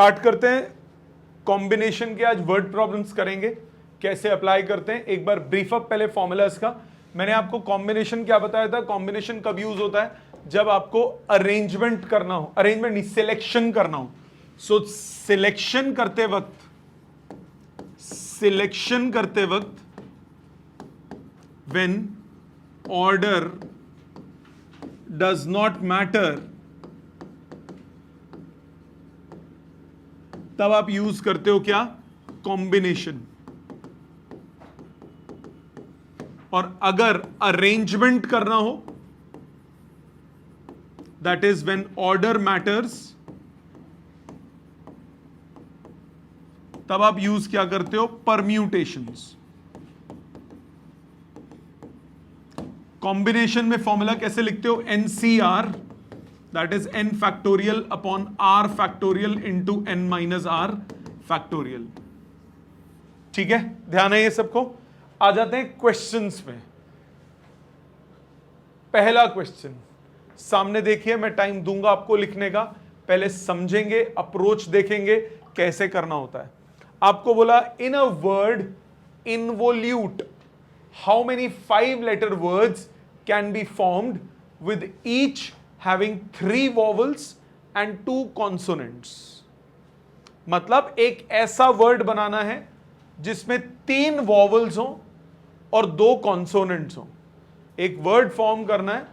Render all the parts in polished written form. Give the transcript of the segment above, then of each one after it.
Start करते हैं combination के। आज वर्ड प्रॉब्लम्स करेंगे, कैसे अप्लाई करते हैं। एक बार ब्रीफ अप पहले फॉर्मूलाज का। मैंने आपको कॉम्बिनेशन क्या बताया था, कॉम्बिनेशन कब यूज होता है, जब आपको अरेंजमेंट करना हो, अरेंजमेंट नहीं सिलेक्शन करना हो। सो सिलेक्शन करते वक्त when order does not matter, तब आप यूज करते हो क्या, कॉम्बिनेशन। और अगर अरेंजमेंट करना हो, that is when order matters, तब आप यूज क्या करते हो, परम्यूटेशंस। कॉम्बिनेशन में फॉर्मूला कैसे लिखते हो, NCR, that is n factorial upon r factorial into n minus r factorial. ठीक है, ध्यान है ये सबको। आ जाते हैं क्वेश्चंस में। पहला क्वेश्चन सामने देखिए, मैं टाइम दूंगा आपको लिखने का, पहले समझेंगे, अप्रोच देखेंगे कैसे करना होता है। आपको बोला in a word involute how many 5 letter words can be formed with each having 3 vowels and 2 consonants। मतलब एक ऐसा वर्ड बनाना है जिसमें 3 वॉवल्स हो और 2 कॉन्सोनेंट्स हो। एक वर्ड फॉर्म करना है,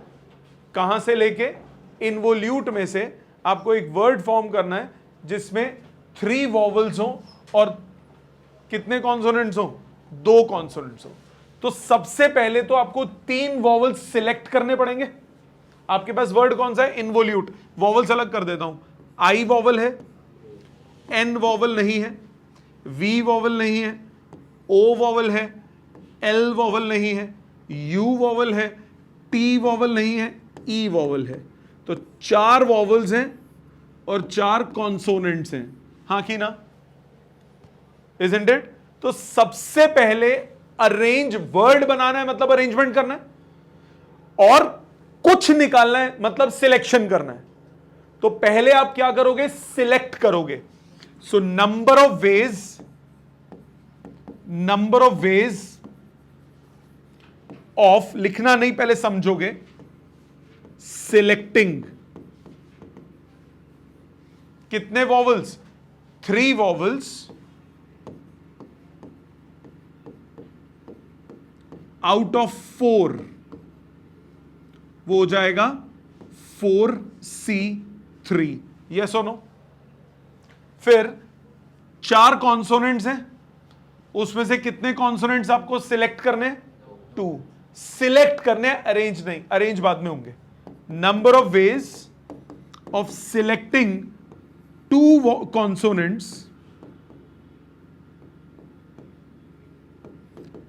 कहां से लेके, इनवोल्यूट में से आपको एक वर्ड फॉर्म करना है जिसमें 3 वॉवल्स हो और कितने कॉन्सोनेंट्स हो, 2 कॉन्सोनेंट्स हो। तो सबसे पहले तो आपको 3 वॉवल्स सिलेक्ट करने पड़ेंगे। आपके पास वर्ड कौन सा है, इनवोल्यूट। वॉवल्स अलग कर देता हूं, आई वॉवल है, एन वॉवल नहीं है, वी वॉवल नहीं है, ओ वॉवल है, एल वॉवल नहीं है, यू वॉवल है, टी वॉवल नहीं है, ई वॉवल है। तो 4 वॉवल्स हैं और 4 कॉन्सोनेंट्स हैं, हाँ कि ना, इजंट इट। तो सबसे पहले अरेंज वर्ड बनाना है, मतलब अरेंजमेंट करना है, और कुछ निकालना है, मतलब सिलेक्शन करना है। तो पहले आप क्या करोगे, सिलेक्ट करोगे। So number of ways of, लिखना नहीं, पहले समझोगे, सिलेक्टिंग। कितने वॉवल्स, 3 वॉवल्स आउट ऑफ 4, वो हो जाएगा 4C3, यस और नो। फिर 4 कॉन्सोनेंट्स हैं, उसमें से कितने कॉन्सोनेंट्स आपको सिलेक्ट करने, 2 सिलेक्ट करने, अरेंज नहीं, अरेंज बाद में होंगे। Number of ways of selecting 2 consonants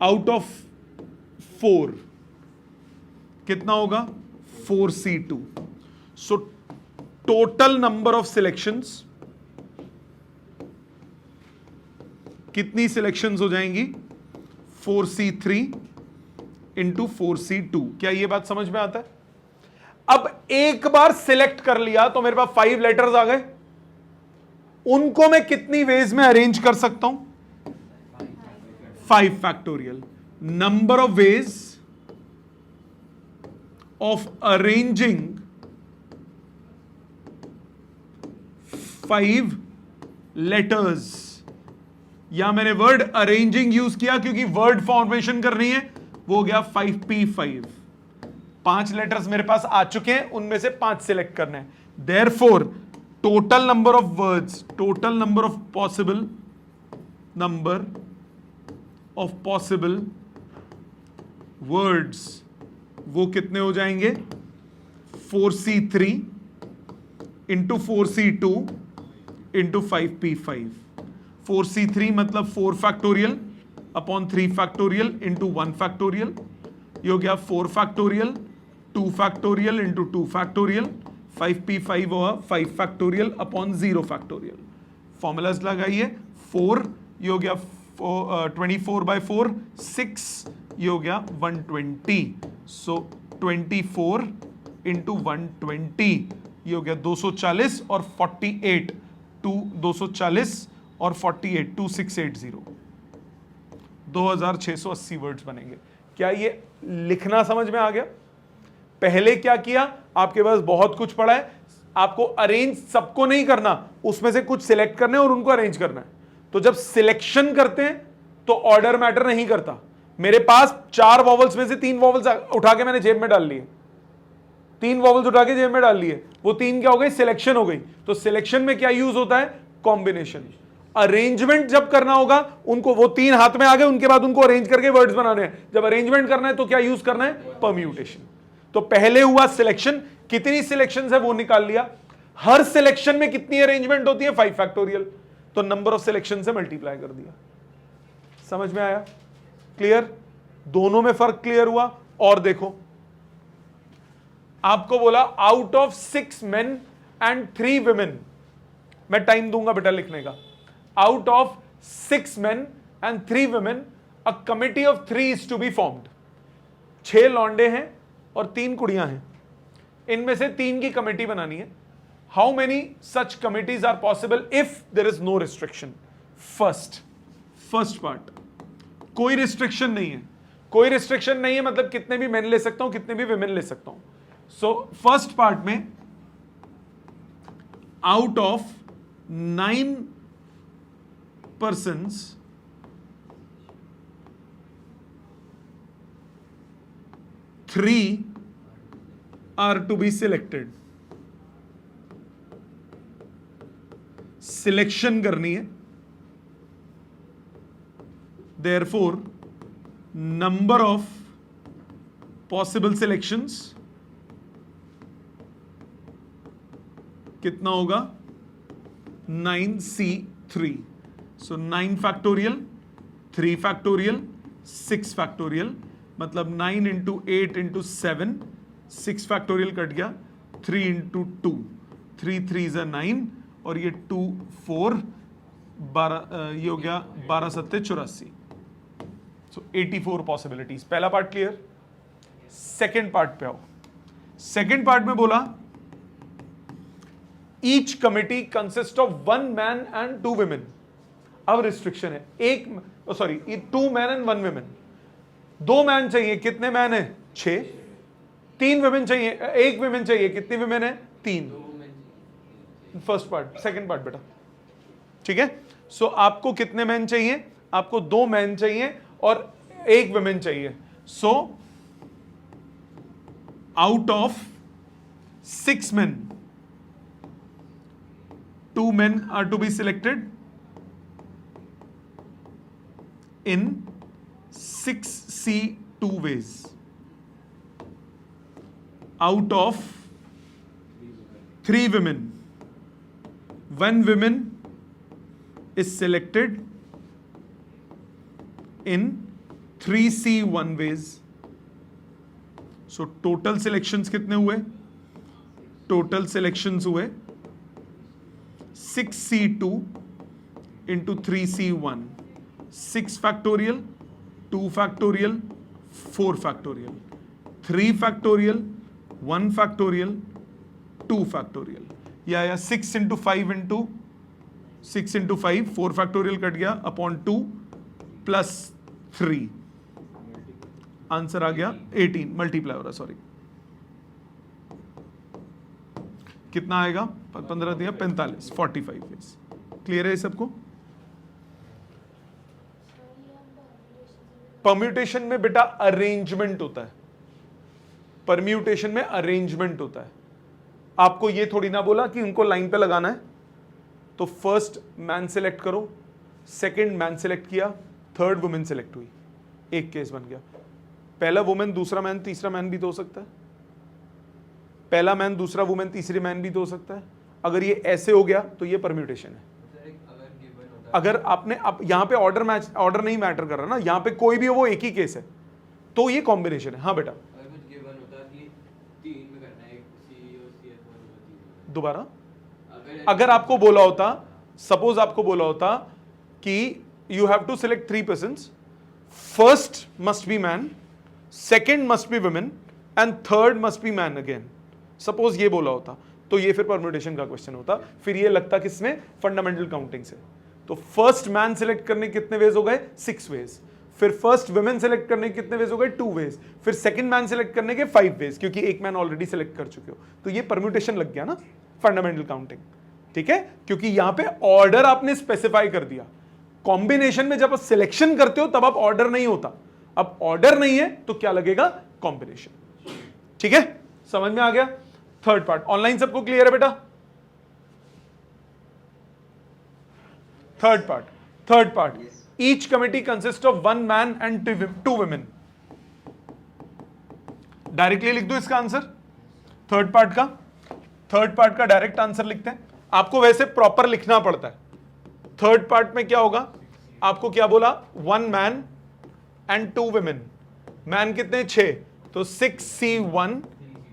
out of 4, कितना होगा, 4C2। So total number of selections, कितनी सिलेक्शंस हो जाएंगी, 4C3 इंटू 4C2। क्या ये बात समझ में आता है। अब एक बार सिलेक्ट कर लिया तो मेरे पास 5 लेटर्स आ गए, उनको मैं कितनी वेज में अरेंज कर सकता हूं, 5 factorial. Number of ways of arranging 5 letters, या मैंने वर्ड अरेंजिंग यूज किया क्योंकि वर्ड फॉर्मेशन करनी है, वो हो गया 5P5। 5 लेटर्स मेरे पास आ चुके हैं, उनमें से 5 सिलेक्ट करने हैं। Therefore total number of words, total number of possible words, वो कितने हो जाएंगे, 4C3 into 4C2 into 5P5। 4C3 मतलब 4 factorial upon 3 factorial into 1 factorial, ये हो गया 4 factorial, 2 factorial into 2 factorial, 5P5 हुआ 5 फैक्टोरियल अपॉन 0 फैक्टोरियल। फॉर्मूलाज लगाइए, 4 ये हो गया 24/4, 6 ये हो गया 120। सो 24 इंटू 120 ये हो गया 240 और 48 240 और 48 2680 2680 वर्ड्स बनेंगे। क्या ये लिखना समझ में आ गया? पहले क्या किया, आपके पास बहुत कुछ पड़ा है, आपको अरेंज सबको नहीं करना, उसमें से कुछ सिलेक्ट करने और उनको अरेंज करना है। तो जब सिलेक्शन करते हैं तो ऑर्डर मैटर नहीं करता। मेरे पास 4 वॉवल्स में से 3 वॉवल्स उठा के मैंने जेब में डाल लिए, 3 वॉवल्स उठा के जेब में डाल लिए, वो 3 क्या हो गई? सिलेक्शन हो गई। तो सिलेक्शन में क्या यूज होता है? कॉम्बिनेशन। अरेंजमेंट जब करना होगा, उनको वो 3 हाथ में आ गए, उनके बाद उनको अरेंज करके वर्ड्स बनाने हैं। जब अरेंजमेंट करना है तो क्या यूज करना है? परम्यूटेशन। तो पहले हुआ सिलेक्शन, कितनी सिलेक्शन है वो निकाल लिया। हर सिलेक्शन में कितनी अरेंजमेंट होती है? 5 फैक्टोरियल। तो नंबर ऑफ सिलेक्शन से मल्टीप्लाई कर दिया। समझ में आया? क्लियर? दोनों में फर्क क्लियर हुआ? और देखो, आपको बोला out of 6 men and 3 women, मैं टाइम दूंगा बेटा लिखने का। Out of 6 men and 3 women a committee of 3 is to be formed. 6 लौंडे हैं और 3 कुड़ियां हैं, इनमें से 3 की कमेटी बनानी है। How many such committees are possible if there is no restriction? First part, कोई रिस्ट्रिक्शन नहीं है। कोई रिस्ट्रिक्शन नहीं है मतलब कितने भी मेन ले सकता हूं, कितने भी विमेन ले सकता हूं। सो फर्स्ट पार्ट में out of 9 persons, 3 are to be selected। Selection करनी है, therefore number of possible selections कितना होगा? 9C3। सो 9 फैक्टोरियल, 3 फैक्टोरियल, 6 फैक्टोरियल, मतलब 9 इंटू 8 इंटू 7, 6 फैक्टोरियल कट गया, 3 इंटू 2, 3 3 ज़ा 9 और ये 2 4 12, ये हो गया 12 सत्ते 84। सो 84 पॉसिबिलिटीज। पहला पार्ट क्लियर? सेकेंड पार्ट पे आओ। सेकेंड पार्ट में बोला each committee consist of 1 man and 2 women. अब रिस्ट्रिक्शन है, 2 मैन एंड 1 विमेन। 2 मैन चाहिए, कितने मैन है? 6। 3 विमेन चाहिए, 1 विमेन चाहिए, कितनी विमेन है? 3। First part. सेकंड पार्ट बेटा, ठीक है? सो आपको कितने मैन चाहिए? आपको 2 मैन चाहिए और 1 विमेन चाहिए। So out of 6 men, 2 men are to be selected in 6C2 ways. Out of 3 women, 1 woman is selected in 3C1 ways. So total selections कितने हुए? Total selections हुए 6C2 into 3C1, 6 factorial, 2 factorial, 4 factorial, 3 factorial, 1 factorial, 2 factorial। या 6 into 5 into 6 into 5, 4 factorial cut गया upon 2 plus 3, answer आ गया 18। Multiply हो रहा, sorry, कितना आएगा? 15 दिया 45, 45। क्लियर है सबको? परम्यूटेशन में बेटा अरेंजमेंट होता है, परम्यूटेशन में अरेंजमेंट होता है। आपको ये थोड़ी ना बोला कि उनको लाइन पे लगाना है। तो फर्स्ट मैन सेलेक्ट करो, सेकंड मैन सेलेक्ट किया, थर्ड वुमेन सेलेक्ट हुई, एक केस बन गया। पहला वुमेन दूसरा मैन तीसरा मैन भी तो हो सकता है, पहला मैन दूसरा वुमेन तीसरी मैन भी तो हो सकता है। अगर ये ऐसे हो गया तो ये परम्यूटेशन है। अगर आपने अब यहां पे ऑर्डर नहीं मैटर कर रहा ना, यहां पे कोई भी हो वो एक ही केस है, तो ये कॉम्बिनेशन है। हाँ बेटा, दोबारा अगर आपको बोला होता, सपोज आपको बोला होता कि you have to select 3 persons, first must be man, second must be women and third must be man again, suppose ये बोला होता, तो ये फिर परम्यूटेशन का क्वेश्चन होता, फिर ये लगता किसमें, फंडामेंटल काउंटिंग से। तो फर्स्ट मैन सेलेक्ट करने के कितने वेज हो गए, 6 वेज। फिर फर्स्ट वुमेन सेलेक्ट करने के कितने वेज हो गए, 2 वेज। फिर सेकंड मैन सेलेक्ट करने के 5 वेज, क्योंकि एक मैन ऑलरेडी सेलेक्ट कर चुके हो। तो ये परम्यूटेशन लग गया ना फंडामेंटल काउंटिंग, ठीक है, क्योंकि यहां पे ऑर्डर आपने स्पेसिफाई कर दिया। कॉम्बिनेशन में जब आप सिलेक्शन करते हो तब आप ऑर्डर नहीं होता, अब ऑर्डर नहीं है तो क्या लगेगा, कॉम्बिनेशन। ठीक है, समझ में आ गया। थर्ड पार्ट ऑनलाइन सबको क्लियर है बेटा। Third part each committee consist of 1 man and 2 women. Directly लिख दो इसका आंसर, थर्ड पार्ट का डायरेक्ट आंसर लिखते हैं। आपको वैसे प्रॉपर लिखना पड़ता है। थर्ड पार्ट में क्या होगा, आपको क्या बोला, 1 मैन एंड 2 वुमेन। मैन कितने, 6, तो 6C1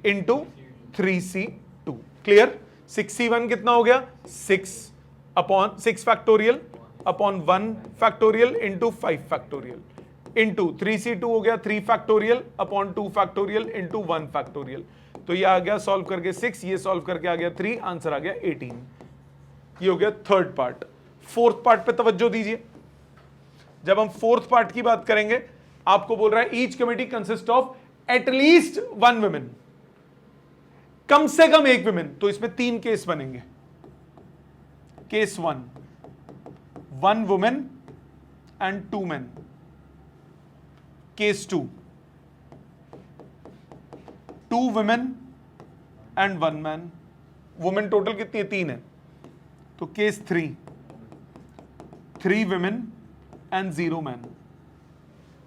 into 3C2। Clear, 6C1 कितना हो गया, 6 upon 6 factorial upon 1 factorial into 5 factorial into 3C2 हो गया 3 factorial upon 2 factorial into 1 factorial. तो ये आ गया सॉल्व करके 6, ये सॉल्व करके आ गया 3, आंसर आ गया 18। ये हो गया थर्ड पार्ट। फोर्थ पार्ट पे तवज्जो दीजिए। जब हम फोर्थ पार्ट की बात करेंगे, आपको बोल रहा है each committee consist of at least 1 women, कम से कम 1 वुमेन। तो इसमें 3 केस बनेंगे। Case 1, 1 women and 2 men. Case 2, 2 women and 1 man. Women total कितनी है, 3 है। तो case 3, 3 women and 0 man.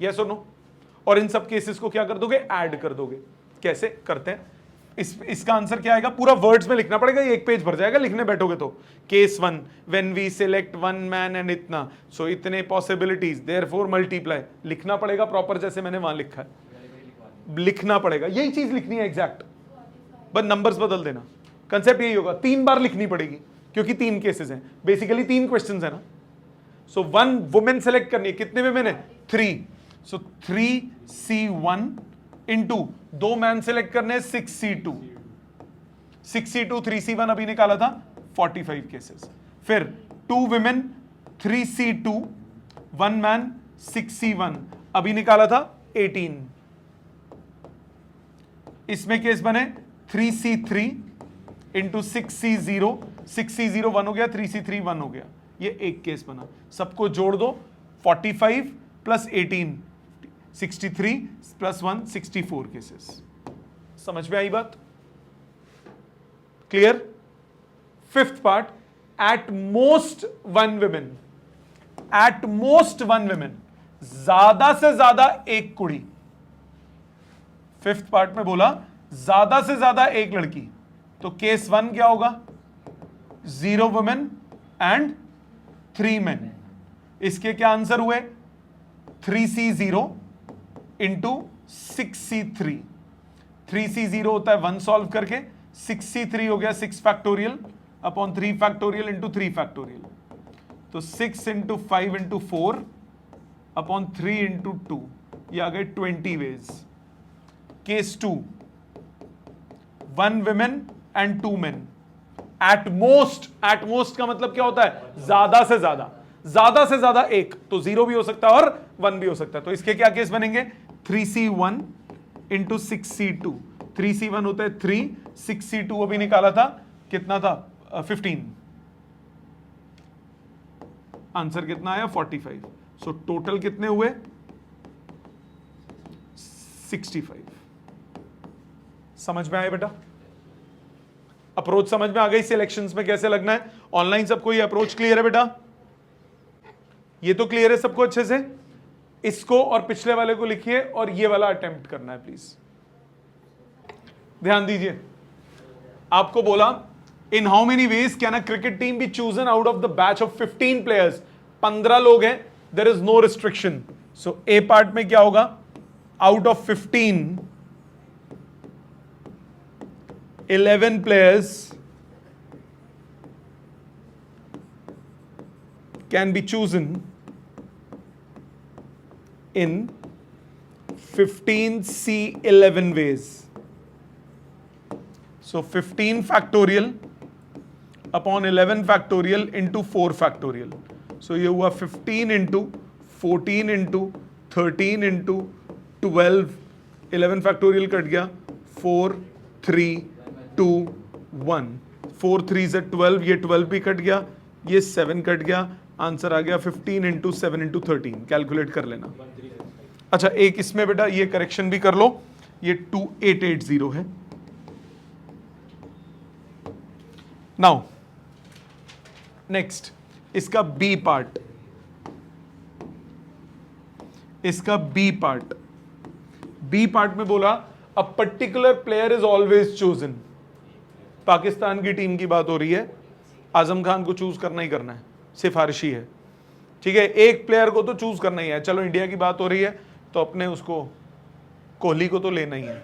Yes और नो। और इन सब केसेस को क्या कर दोगे, ऐड कर दोगे। कैसे करते हैं, इसका आंसर क्या आएगा, पूरा वर्ड्स में लिखना पड़ेगा, ये 1 पेज भर जाएगा लिखने बैठोगे तो। Case 1, when we select 1 man and इतना, सो इतने पॉसिबिलिटीज, देयरफॉर मल्टीप्लाई, लिखना पड़ेगा प्रॉपर जैसे मैंने वहां लिखा है, लिखना पड़ेगा, यही चीज लिखनी है एग्जैक्ट, बस नंबर्स बदल देना। कंसेप्ट यही होगा, 3 बार लिखनी पड़ेगी क्योंकि 3 केसेस हैं, बेसिकली 3 क्वेश्चंस है ना। सो 1 वुमेन सेलेक्ट करनी है, कितने वुमेन है, 3, सो 3C1 इंटू 2 मैन सेलेक्ट करने हैं 6C2, 6C2 3C1 अभी निकाला था 45 केसेस। फिर 2 वुमेन 3C2, 1 मैन 6C1 अभी निकाला था 18। इसमें केस बने 3C3 इंटू 6C0, 6C0 1 हो गया, 3C3 1 हो गया, ये एक केस बना। सबको जोड़ दो, 45 प्लस 18 63 प्लस 1 64 केसेस। समझ में आई बात, clear. Fifth part, at most 1 women, at most 1 women, ज्यादा से ज्यादा 1 कुड़ी। फिफ्थ पार्ट में बोला ज्यादा से ज्यादा 1 लड़की, तो केस 1 क्या होगा, 0 वुमेन एंड 3 मेन। इसके क्या आंसर हुए, 3C0 इंटू 6C3, 3C0 होता है 1 सॉल्व करके, 6C3 हो गया 6 factorial upon 3 factorial into 3 factorial, तो 6 इंटू 5 इंटू 4 अपॉन 3 इंटू 2, ये आ गए 20 ways. Case 2, 1 women and 2 men, at most, at most का मतलब क्या होता है, ज्यादा से ज्यादा, ज्यादा से ज्यादा 1, तो 0 भी हो सकता है और 1 भी हो सकता है। तो इसके क्या केस बनेंगे, 3C1 इंटू 6C2, 3C1 होता है 3, 6C2 अभी निकाला था, कितना था 15, आंसर कितना आया 45। सो टोटल कितने हुए 65। समझ में आया बेटा, अप्रोच समझ में आ गई, सिलेक्शंस में कैसे लगना है। ऑनलाइन सबको ये अप्रोच क्लियर है बेटा, ये तो क्लियर है सबको अच्छे से। इसको और पिछले वाले को लिखिए और ये वाला अटेम्प्ट करना है प्लीज, ध्यान दीजिए। आपको बोला in how many ways can a cricket team be chosen out of the batch of 15 players, 15 लोग हैं, there is no restriction. So A part में क्या होगा, out of 15 11 players can be chosen in 15C11 ways. So 15 factorial upon 11 factorial into 4 factorial. So ये हुआ 15 into 14 into 13 into 12, 11 factorial cut गया, 4 3 2 1, 4 3 से 12, ये 12 भी कट गया, ये 7 कट गया, आंसर आ गया 15 इंटू 7 इंटू 13। कैलकुलेट कर लेना। अच्छा एक इसमें बेटा ये करेक्शन भी कर लो, ये 2880 है। नाउ नेक्स्ट इसका बी पार्ट, इसका बी पार्ट, बी पार्ट में बोला अ particular player is always chosen. Pakistan की टीम की बात हो रही है, आजम खान को चूज करना ही करना है, सिफारिशी है, ठीक है, एक प्लेयर को तो चूज करना ही है। चलो इंडिया की बात हो रही है तो अपने उसको कोहली को तो लेना ही है,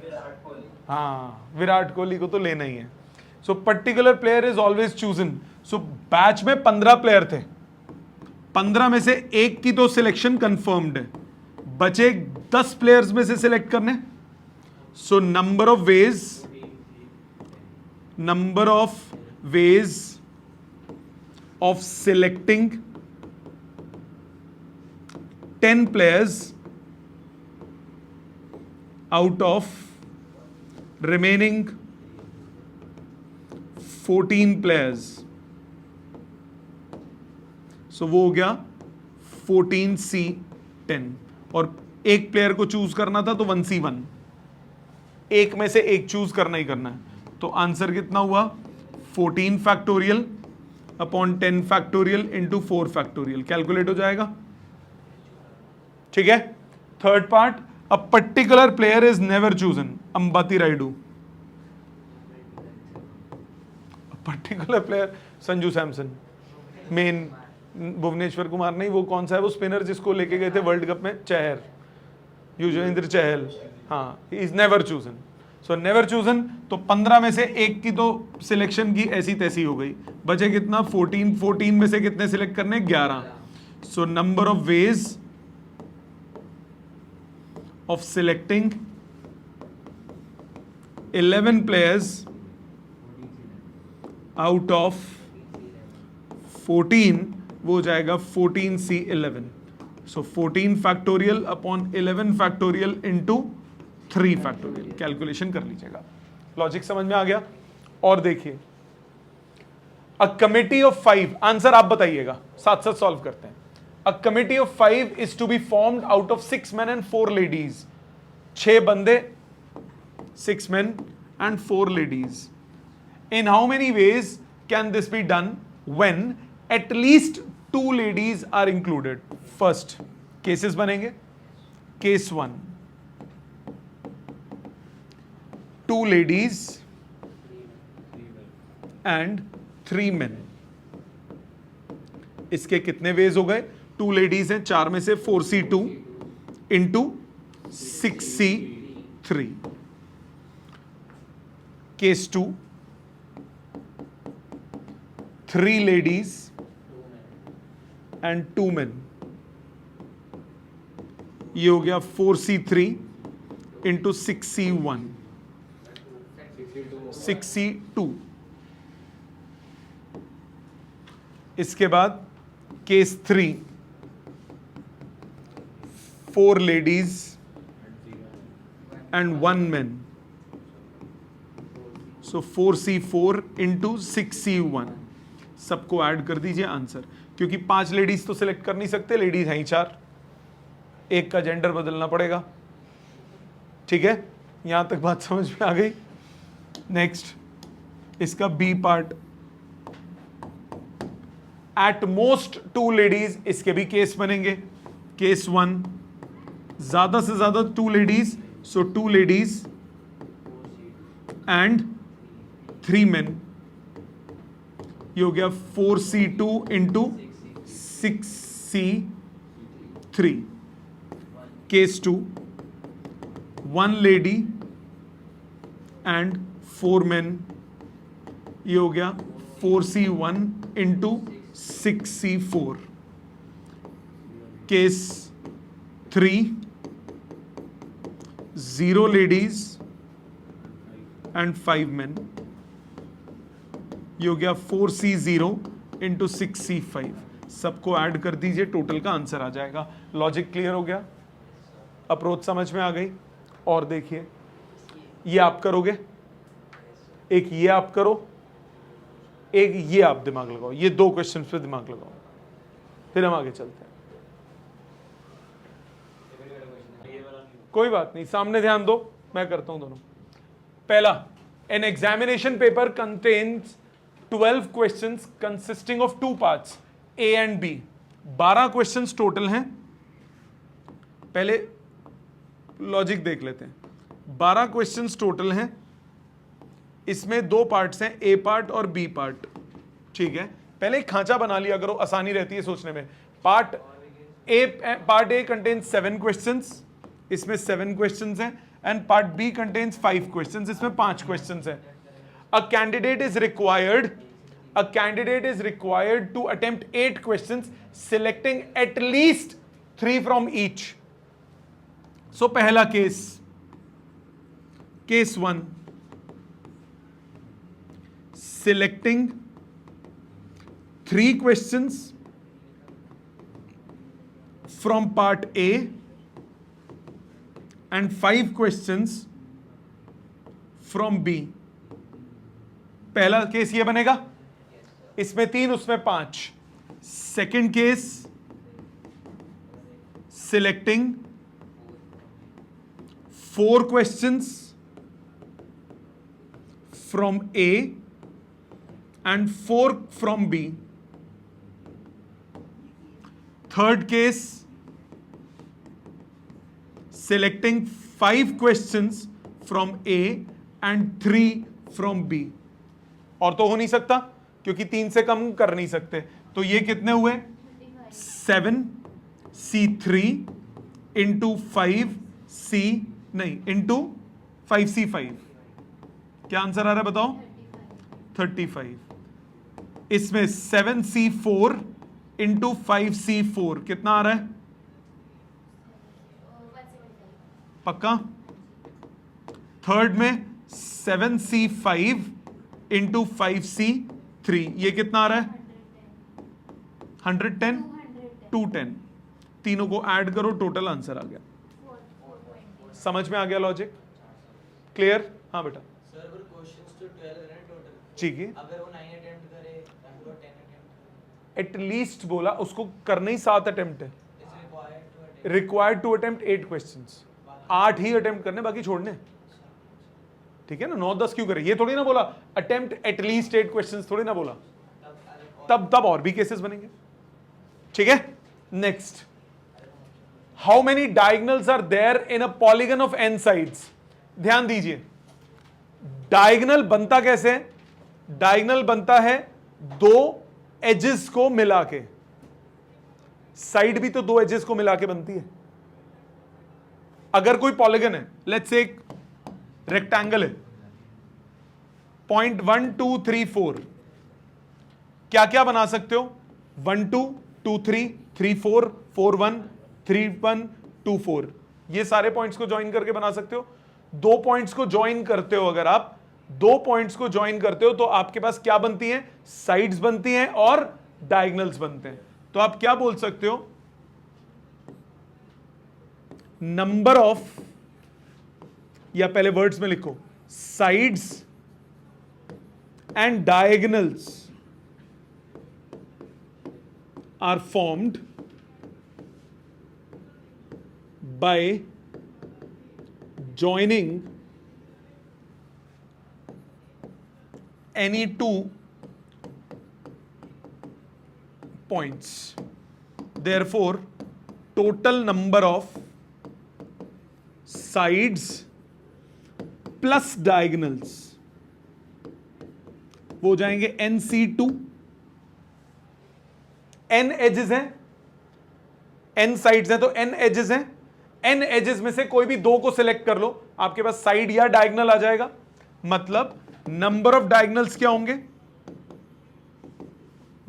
हाँ विराट कोहली को तो लेना ही है। So particular player is always chosen. So batch में 15 प्लेयर थे, 15 में से एक की तो सिलेक्शन कंफर्म्ड है, बचे 10 प्लेयर्स में से सिलेक्ट करने। So number of ways of selecting 10 players out of remaining 14 players। सो वो हो गया 14C10, और एक प्लेयर को चूज करना था तो 1C1, एक में से एक चूज करना ही करना है। तो आंसर कितना हुआ 14 factorial upon 10 factorial into 4 factorial. Calculate हो जाएगा, ठीक है। Third part, a particular player is never chosen, Ambati Rayudu. Particular player Sanju Samson, मेन भुवनेश्वर कुमार नहीं, वो कौन सा है वो स्पिनर जिसको लेके गए थे वर्ल्ड कप में, चहल, युजवेंद्र चहल, हाँ, he is never chosen. So never chosen, तो 15 में से एक की तो सिलेक्शन की ऐसी तैसी हो गई, बचे कितना 14, 14 में से कितने सिलेक्ट करने 11। So number of ways of selecting 11 players out of 14, वो हो जाएगा 14C11। सो 14 factorial upon 11 factorial into 3 factorial. Calculation कर लीजिएगा, लॉजिक समझ में आ गया। और देखिए अ कमिटी ऑफ 5, आंसर आप बताइएगा, साथ साथ सॉल्व करते हैं। A committee of 5 is to be formed out of 6 men and 4 ladies। 6 बंदे, 6 men and 4 ladies। In how many ways can this be done when at least 2 ladies are included? First, cases बनेंगे। Case 1, 2 ladies and 3 men। इसके कितने veg हो गए, 2 ladies हैं, 4 में से 4C2 into 6C3। Case 2, 3 ladies and 2 main, ये हो गया 4C3 इंटू 6C1, 6C2। इसके बाद case 3, 4 ladies and 1 man, so 4C4 into 6C1। सबको ऐड कर दीजिए आंसर, क्योंकि 5 लेडीज तो सिलेक्ट कर नहीं सकते, लेडीज हैं ही 4, एक का जेंडर बदलना पड़ेगा, ठीक है। यहां तक बात समझ में आ गई। नेक्स्ट इसका B part, at most 2 ladies, इसके भी केस बनेंगे। केस 1, ज्यादा से ज्यादा 2 ladies, so 2 ladies and 3 main, ये हो गया 4C2 into 6C3। Case 2, 1 lady and 4 main, ये हो गया 4C1 into 6C4। Case 3, 0 ladies and 5 men, ये हो गया 4C0 इंटू 6C5, सबको ऐड कर दीजिए, टोटल का आंसर आ जाएगा। लॉजिक क्लियर हो गया, अप्रोच समझ में आ गई। और देखिए ये आप करोगे, एक ये आप करो, एक ये आप दिमाग लगाओ, ये दो क्वेश्चन पे दिमाग लगाओ, फिर हम आगे चलते हैं। कोई बात नहीं, सामने ध्यान दो, मैं करता हूं दोनों। पहला, an examination paper contains 12 questions consisting of 2 parts A and B. 12 questions total हैं। पहले लॉजिक देख लेते हैं। 12 क्वेश्चंस टोटल हैं, इसमें 2 पार्ट्स हैं, ए पार्ट और बी पार्ट। ठीक है, पहले एक खांचा बना लिया करो, आसानी रहती है सोचने में। पार्ट ए कंटेन्स 7 क्वेश्चंस, इसमें 7 क्वेश्चंस हैं, and part B contains 5 questions, इसमें 5 क्वेश्चंस हैं। A candidate is required to attempt 8 questions selecting at least 3 from each. So पहला case 1, selecting 3 questions from part A and 5 questions from B। पहला case ये बनेगा, इसमें 3 उसमें 5। Second case, selecting 4 questions from A and 4 from B। Third case, selecting 5 questions from A and 3 from B। और तो हो नहीं सकता क्योंकि 3 से कम कर नहीं सकते, तो ये कितने हुए 7C3 इंटू 5C नहीं इंटू 5C5। क्या आंसर आ रहा है बताओ? 35। इसमें 7C4 इंटू 5C4 कितना आ रहा है? पक्का? थर्ड में 7C5 इंटू 5C3 ये कितना आ रहा है? 110 210। तीनों को ऐड करो, टोटल आंसर आ गया। समझ में आ गया लॉजिक? क्लियर? हाँ बेटा। ठीक है, अगर वो 9 अटेम्प्ट करे तो 10 अटेम्प्ट एटलीस्ट बोला, उसको करने ही 7 अटेम्प्ट है। रिक्वायर्ड टू अटेम्प्ट 8 क्वेश्चंस, 8 ही अटेम्प्ट करने, बाकी छोड़ने। ठीक है ना, 9-10 क्यों करे? ये थोड़ी ना बोला अटेम्प्ट एटलीस्ट 8 क्वेश्चंस, थोड़ी ना बोला। तब और भी केसेस बनेंगे। ठीक है, next, how many diagonals are there in a polygon of n sides? ध्यान दीजिए, डायगोनल बनता कैसे है? डायगोनल बनता है 2 एजेस को मिला के। साइड भी तो 2 एजेस को मिला के बनती है। अगर कोई पॉलीगन है, लेट्स से एक रेक्टेंगल है, पॉइंट 1 2 3 4, क्या क्या बना सकते हो? 1 2 2 3 3 4 4 1 3 1 2 4, ये सारे पॉइंट्स को ज्वाइन करके बना सकते हो। 2 पॉइंट्स को ज्वाइन करते हो, अगर आप 2 पॉइंट्स को ज्वाइन करते हो तो आपके पास क्या बनती हैं? साइड्स बनती हैं और डायगोनल्स बनते हैं। तो आप क्या बोल सकते हो? नंबर ऑफ, या पहले वर्ड्स में लिखो, sides and diagonals are formed by joining any 2 points. Therefore, total number of sides plus diagonals वो हो जाएंगे NC2। n एजेस हैं, n साइड्स हैं, तो n एजेस हैं। n एजेस में से कोई भी 2 को सिलेक्ट कर लो, आपके पास साइड या डायगोनल आ जाएगा। मतलब नंबर ऑफ डायगोनल्स क्या होंगे?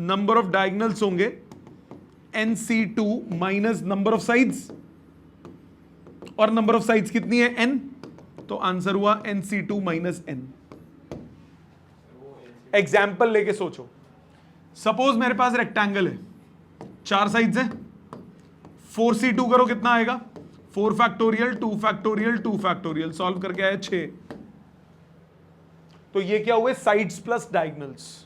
नंबर ऑफ डायगोनल्स होंगे NC2 minus number of sides, और नंबर ऑफ साइड्स कितनी है? n, तो आंसर हुआ NC2 माइनस n। एग्जाम्पल लेके सोचो। सपोज मेरे पास रेक्टेंगल है, 4 साइड्स हैं, 4c2 करो कितना आएगा, 4 फैक्टोरियल 2 फैक्टोरियल 2 फैक्टोरियल, सॉल्व करके आया 6। तो ये क्या हुए, साइड्स प्लस डायगोनल्स।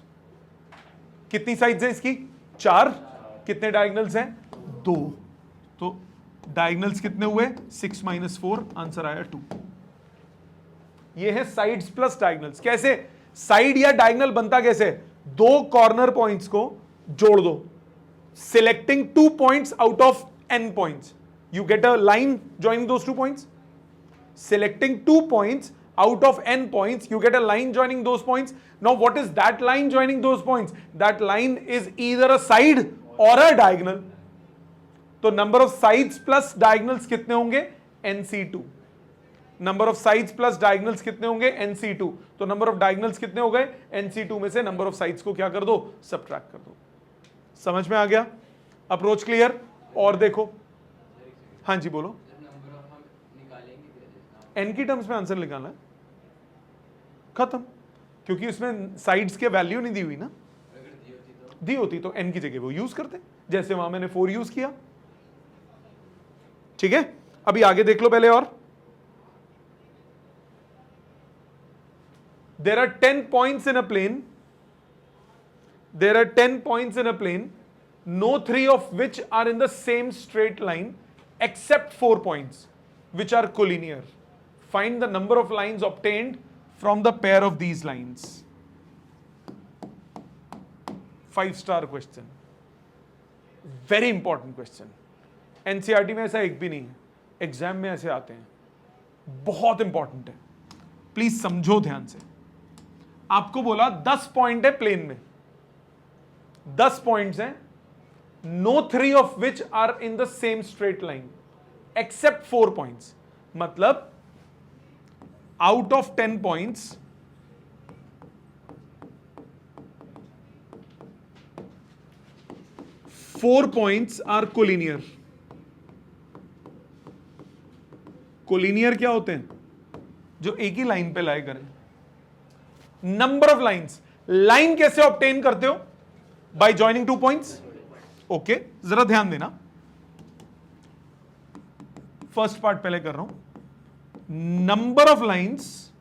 कितनी साइड्स हैं इसकी, 4। कितने डायगोनल्स हैं, 2। तो डायगोनल्स कितने हुए, 6 - 4, आंसर आया 2। ये है साइड्स प्लस डायगोनल्स। कैसे साइड या डायगोनल बनता, कैसे, 2 कॉर्नर पॉइंट्स को जोड़ दो, selecting 2 points out of n points, you get a line joining those 2 points. Selecting 2 points out of n points, you get a line joining those points. Now what is that line joining those points? That line is either a side or a diagonal. तो number of sides plus diagonals कितने होंगे, nc2. number of sides plus diagonals कितने होंगे, nc2. तो number of diagonals कितने हो गए, nc2 में से number of sides को क्या कर दो, subtract कर दो। समझ में आ गया, अप्रोच क्लियर। और देखो, हाँ जी बोलो। n की टर्म्स में आंसर निकालना है, खत्म, क्योंकि उसमें साइड्स के वैल्यू नहीं दी हुई ना, दी होती तो n की जगह वो यूज करते, जैसे वहां मैंने 4 यूज किया। ठीक है, अभी आगे देख लो पहले। और there are 10 points in a plane, there are 10 points in a plane, no 3 of which are in the same straight line except 4 points which are collinear. Find the number of lines obtained from the pair of these lines. 5-star question, very important question. NCERT में ऐसा एक भी नहीं है, exam में ऐसे आते हैं, बहुत इंपॉर्टेंट है, प्लीज समझो ध्यान से। आपको बोला 10 पॉइंट है प्लेन में, 10 पॉइंट्स हैं, no 3 of which are in the same straight line except 4 points. मतलब out of 10 points, 4 points are collinear. Collinear क्या होते हैं, जो एक ही लाइन पे लाए करें। नंबर ऑफ लाइंस, लाइन कैसे ऑब्टेन करते हो, बाय जॉइनिंग 2 पॉइंट्स। ओके, जरा ध्यान देना, फर्स्ट पार्ट पहले कर रहा हूं। नंबर ऑफ लाइंस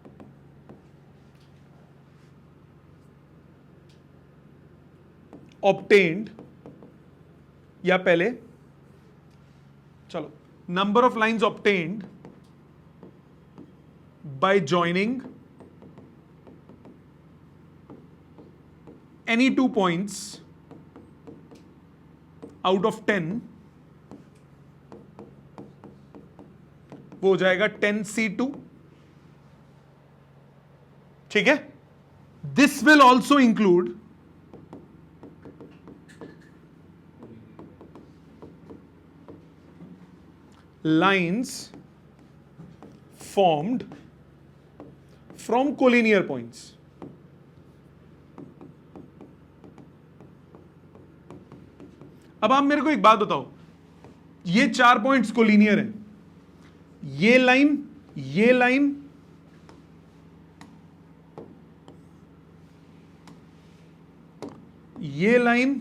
ऑब्टेन्ड, या पहले चलो, number of lines obtained by joining any 2 points out of 10, वो हो जाएगा 10c2। ठीक है, this will also include lines formed from collinear points. अब आप मेरे को एक बात बताओ, ये 4 पॉइंट्स कोलिनियर हैं, ये लाइन, ये लाइन, ये लाइन,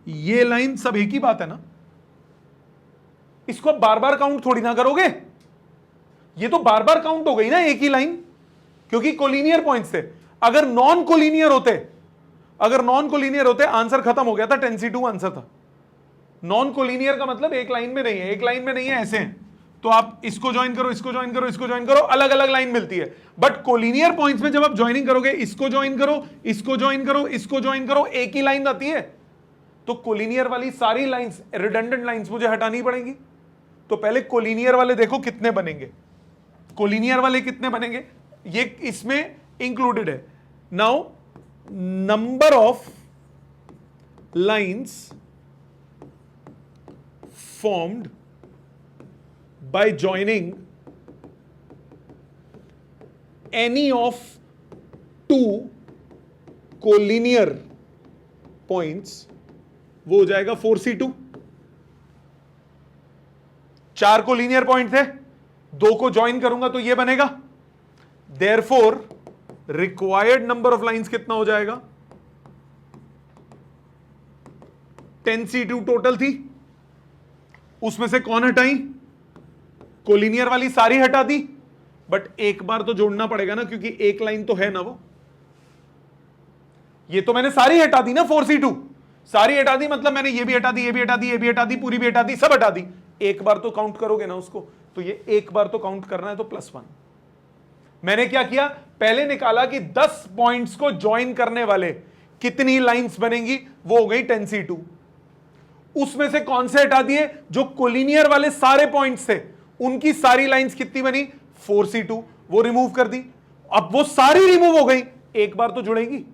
ये लाइन, सब एक ही बात है ना। इसको आप बार बार काउंट थोड़ी ना करोगे, ये तो बार बार काउंट हो गई ना एक ही लाइन, क्योंकि कोलिनियर पॉइंट्स थे। अगर नॉन कोलिनियर होते, अगर नॉन कोलिनियर होते, आंसर खत्म हो गया था, 10c2 आंसर था। नॉन कोलिनियर का मतलब एक लाइन में नहीं है, एक लाइन में नहीं है, ऐसे हैं, तो आप इसको ज्वाइन करो, इसको ज्वाइन करो, इसको ज्वाइन करो, अलग अलग लाइन मिलती है। बट कोलिनियर पॉइंट्स में जब आप ज्वाइनिंग करोगे, इसको ज्वाइन करो, इसको ज्वाइन करो, इसको ज्वाइन करो, एक ही लाइन आती है। तो कोलिनियर वाली सारी लाइंस, रिडंडेंट लाइंस मुझे हटानी पड़ेंगी। तो पहले कोलिनियर वाले देखो कितने बनेंगे, कोलिनियर वाले कितने बनेंगे, ये इसमें इंक्लूडेड है। Now number of lines formed by joining any of 2 collinear points, वो हो जाएगा 4c2। 4 कोलिनियर पॉइंट थे, 2 को ज्वाइन करूंगा तो ये बनेगा। Therefore required number of lines कितना हो जाएगा? 10C2 टोटल थी, उसमें से कौन हटाई? कोलिनियर वाली सारी हटा दी, बट एक बार तो जोड़ना पड़ेगा ना, क्योंकि एक लाइन तो है ना वो। ये तो मैंने सारी हटा दी ना, 4C2 सारी हटा दी, मतलब मैंने ये भी हटा दी, ये भी हटा दी, ये भी हटा दी, पूरी भी हटा दी, सब हटा दी। एक बार तो काउंट करोगे ना उसको, तो ये एक बार तो काउंट करना है, तो +1। मैंने क्या किया, पहले निकाला कि 10 पॉइंट्स को ज्वाइन करने वाले कितनी लाइंस बनेंगी, वो हो गई 10C2। उसमें से कौन से हटा दिए? जो कोलिनियर वाले सारे पॉइंट्स थे, उनकी सारी लाइंस कितनी बनी? 4C2, वो रिमूव कर दी। अब वो सारी रिमूव हो गई, एक बार तो जुड़ेगी,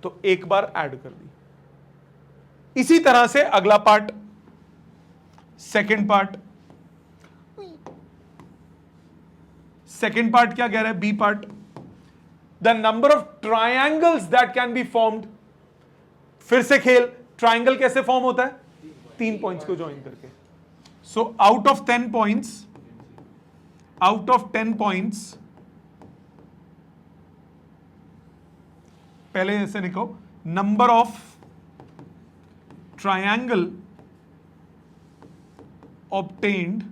तो एक बार ऐड कर दी। इसी तरह से अगला part, second part. Second part क्या कह रहा है? B part, the number of triangles that can be formed. फिर से खेल, ट्रायंगल कैसे फॉर्म होता है? 3 पॉइंट्स को ज्वाइन करके। So out of 10 points, out of 10 points, पहले ऐसे लिखो, number of triangle obtained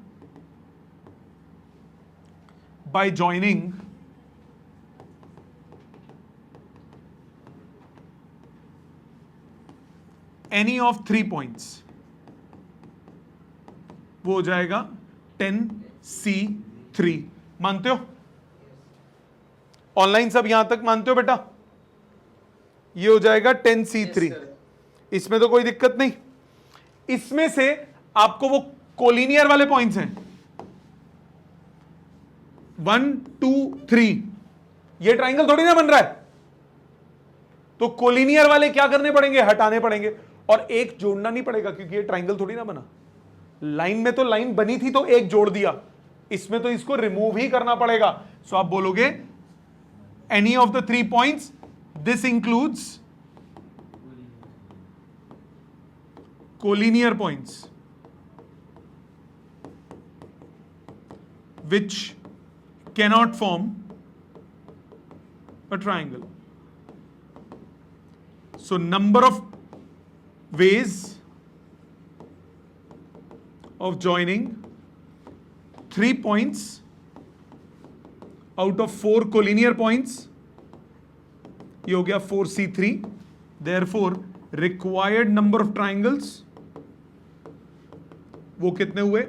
by joining any of 3 points, वो हो जाएगा 10C3। मानते हो? ऑनलाइन सब यहां तक मानते हो बेटा? ये हो जाएगा 10C3। इसमें तो कोई दिक्कत नहीं। इसमें से आपको वो कोलिनियर वाले पॉइंट्स हैं 1 2 3, ये ट्राइंगल थोड़ी ना बन रहा है, तो कोलिनियर वाले क्या करने पड़ेंगे? हटाने पड़ेंगे, और एक जोड़ना नहीं पड़ेगा, क्योंकि ये ट्राइंगल थोड़ी ना बना। लाइन में तो लाइन बनी थी तो एक जोड़ दिया, इसमें तो इसको रिमूव ही करना पड़ेगा। सो आप बोलोगे any of the 3 points, this includes collinear points which cannot form a triangle. So number of ways of joining 3 points out of 4 collinear points, ये हो गया 4C3। Therefore required number of triangles, वो कितने हुए?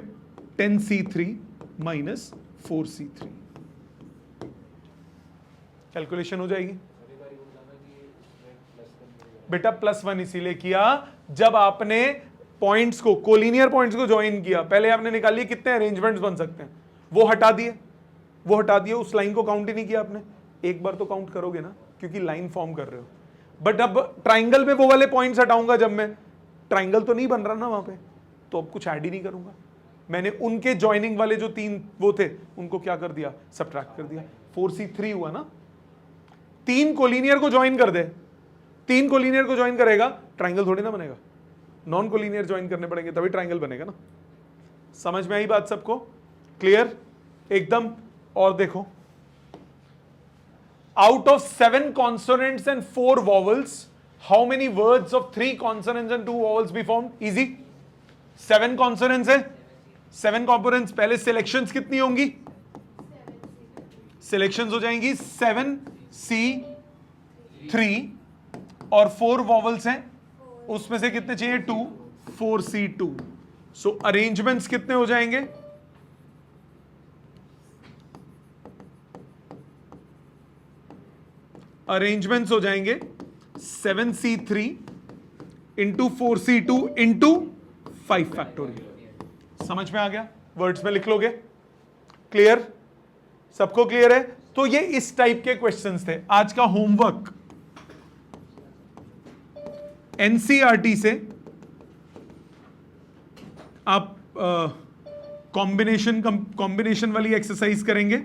10C3 minus 4C3। कैलकुलेशन हो जाएगी बेटा। +1 इसीलिए किया, जब आपने पॉइंट्स को, कोलिनियर पॉइंट्स को ज्वाइन किया, पहले आपने निकाल लिया कितने अरेंजमेंट्स बन सकते हैं, वो हटा दिए, वो हटा दिए, उस लाइन को काउंट ही नहीं किया आपने। एक बार तो काउंट करोगे ना, क्योंकि लाइन फॉर्म कर रहे हो। बट अब ट्राइंगल में वो वाले पॉइंट्स हटाऊंगा जब मैं, ट्राइंगल तो नहीं बन रहा ना वहां पे, तो अब कुछ ऐड ही नहीं करूंगा। मैंने उनके ज्वाइनिंग वाले जो 3 वो थे, उनको क्या कर दिया? सब्ट्रैक्ट कर दिया। 4C3 हुआ ना। 3 कोलिनियर को ज्वाइन कर दे, 3 कोलिनियर को ज्वाइन करेगा, ट्राइंगल थोड़ी ना बनेगा, नॉन कोलिनियर ज्वाइन करने पड़ेंगे तभी ट्राइंगल बनेगा ना। समझ में आई बात सबको? क्लियर एकदम? और देखो, out of 7 consonants and 4 vowels, how many words of 3 consonants and 2 vowels be formed? Easy. 7 consonants है, 7 components। पहले selections कितनी होंगी? selections हो जाएंगी 7C3, और 4 vowels हैं, उसमें से कितने चाहिए? 2, 4C2। so arrangements कितने हो जाएंगे? अरेंजमेंट्स हो जाएंगे 7C3 into 4C2 into 5 factorial. समझ में आ गया? वर्ड्स में लिख लोगे? क्लियर? सबको क्लियर है? तो ये इस टाइप के क्वेश्चंस थे। आज का होमवर्क एनसीईआरटी से आप कॉम्बिनेशन वाली एक्सरसाइज करेंगे,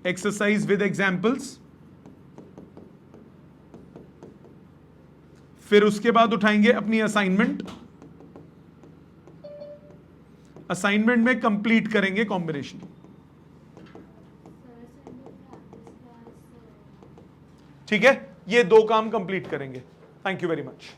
एक्सरसाइज विद एग्जाम्पल्स। फिर उसके बाद उठाएंगे अपनी असाइनमेंट। असाइनमेंट में कंप्लीट करेंगे कॉम्बिनेशन। ठीक है, ये 2 काम कंप्लीट करेंगे। Thank you very much.